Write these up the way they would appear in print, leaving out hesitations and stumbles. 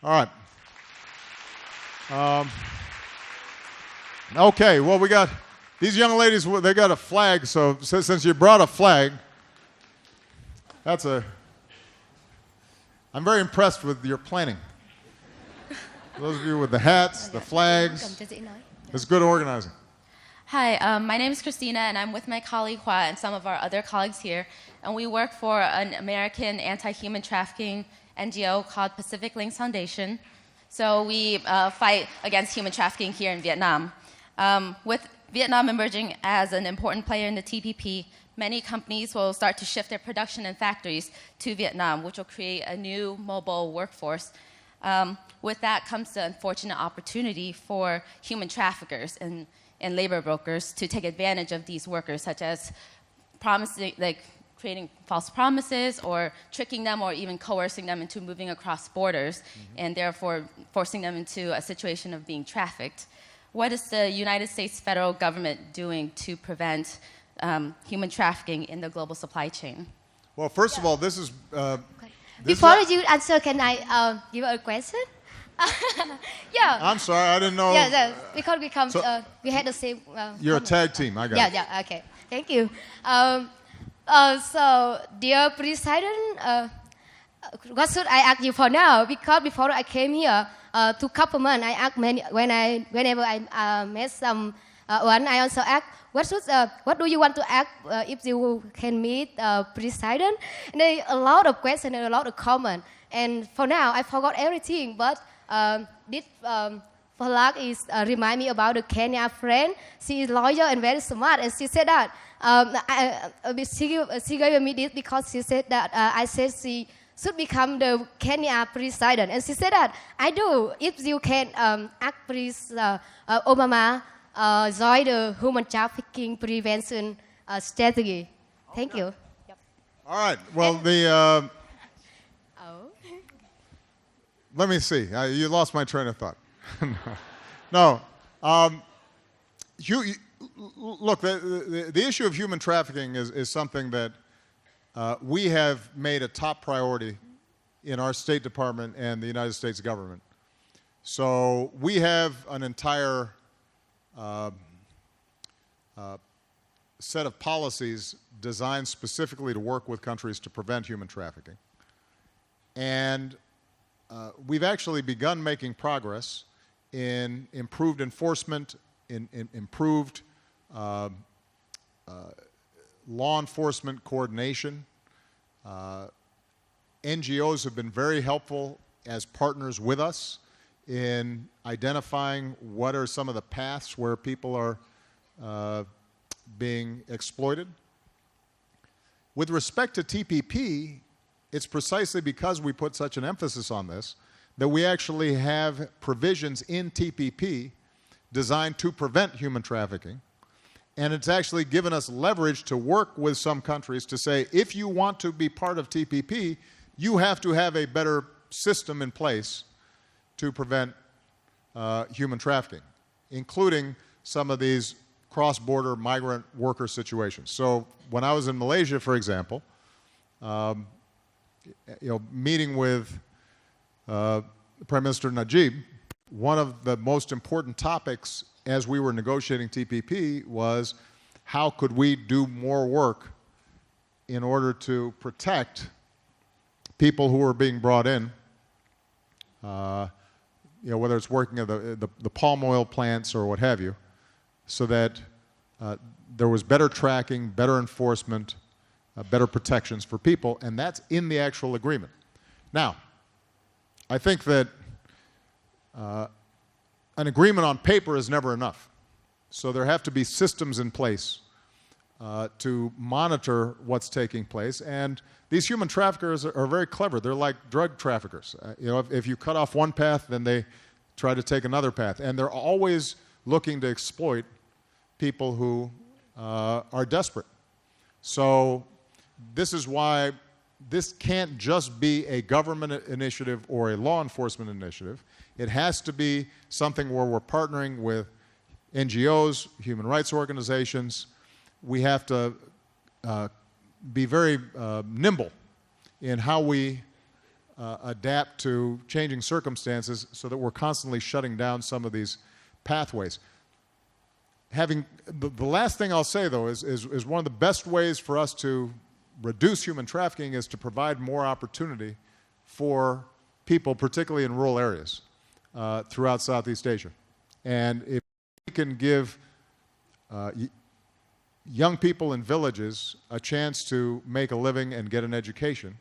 All right. Okay, well, we got these young ladies, they got a flag, so since you brought a flag, I'm very impressed with your planning. Those of you with the hats, the flags, it's good organizing. Hi, my name is Christina, and I'm with my colleague Hua and some of our other colleagues here, and we work for an American anti-human trafficking NGO called Pacific Links Foundation. So we fight against human trafficking here in Vietnam. With Vietnam emerging as an important player in the TPP, many companies will start to shift their production and factories to Vietnam, which will create a new mobile workforce. With that comes the unfortunate opportunity for human traffickers and labor brokers to take advantage of these workers, such as creating false promises or tricking them or even coercing them into moving across borders and therefore forcing them into a situation of being trafficked. What is the United States federal government doing to prevent human trafficking in the global supply chain? Well, first of all, this is... Before you answer, can I give a question? Yeah. I'm sorry, I didn't know. Yeah, because we had the same... you're comment. a tag team, I got it. Yeah, okay. Thank you. So, dear President, what should I ask you for now? Because before I came here to Kaufman, I asked whenever I met someone, I also asked, what do you want to ask if you can meet President? And there are a lot of questions and a lot of comments. And for now, I forgot everything. But this Falak is remind me about the Kenya friend. She is lawyer and very smart. And she said that she gave me this because she said that I said she should become the Kenya president. And she said that I do. If you can ask Obama join the human trafficking prevention strategy. Thank you. Yep. All right. Well, let me see. You lost my train of thought. No. Look, the issue of human trafficking is something that we have made a top priority in our State Department and the United States government. So we have an entire set of policies designed specifically to work with countries to prevent human trafficking. And we've actually begun making progress in improved enforcement, in improved law enforcement coordination. NGOs have been very helpful as partners with us in identifying what are some of the paths where people are being exploited. With respect to TPP, it's precisely because we put such an emphasis on this that we actually have provisions in TPP designed to prevent human trafficking. And it's actually given us leverage to work with some countries to say, if you want to be part of TPP, you have to have a better system in place to prevent human trafficking, including some of these cross-border migrant worker situations. So when I was in Malaysia, for example, meeting with Prime Minister Najib, one of the most important topics as we were negotiating TPP was how could we do more work in order to protect people who were being brought in, whether it's working at the palm oil plants or what have you, so that there was better tracking, better enforcement, better protections for people, and that's in the actual agreement. Now, I think that an agreement on paper is never enough. So there have to be systems in place to monitor what's taking place. And these human traffickers are very clever. They're like drug traffickers. If you cut off one path, then they try to take another path. And they're always looking to exploit people who are desperate. So this is why this can't just be a government initiative or a law enforcement initiative. It has to be something where we're partnering with NGOs, human rights organizations. We have to be very nimble in how we adapt to changing circumstances so that we're constantly shutting down some of these pathways. The last thing I'll say, though, is one of the best ways for us to reduce human trafficking is to provide more opportunity for people, particularly in rural areas throughout Southeast Asia. And if we can give young people in villages a chance to make a living and get an education,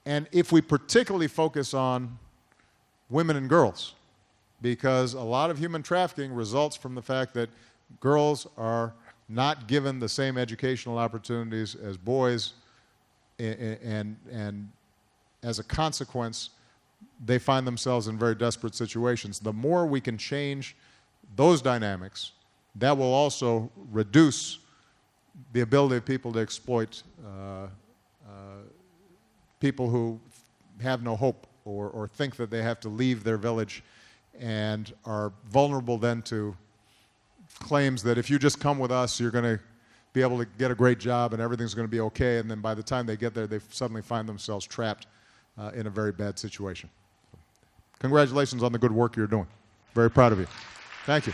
and if we particularly focus on women and girls, because a lot of human trafficking results from the fact that girls are not given the same educational opportunities as boys, and as a consequence, they find themselves in very desperate situations. The more we can change those dynamics, that will also reduce the ability of people to exploit people who have no hope or think that they have to leave their village and are vulnerable then to claims that if you just come with us, you're going to be able to get a great job and everything's going to be okay, and then by the time they get there, they suddenly find themselves trapped in a very bad situation. Congratulations on the good work you're doing. Very proud of you. Thank you.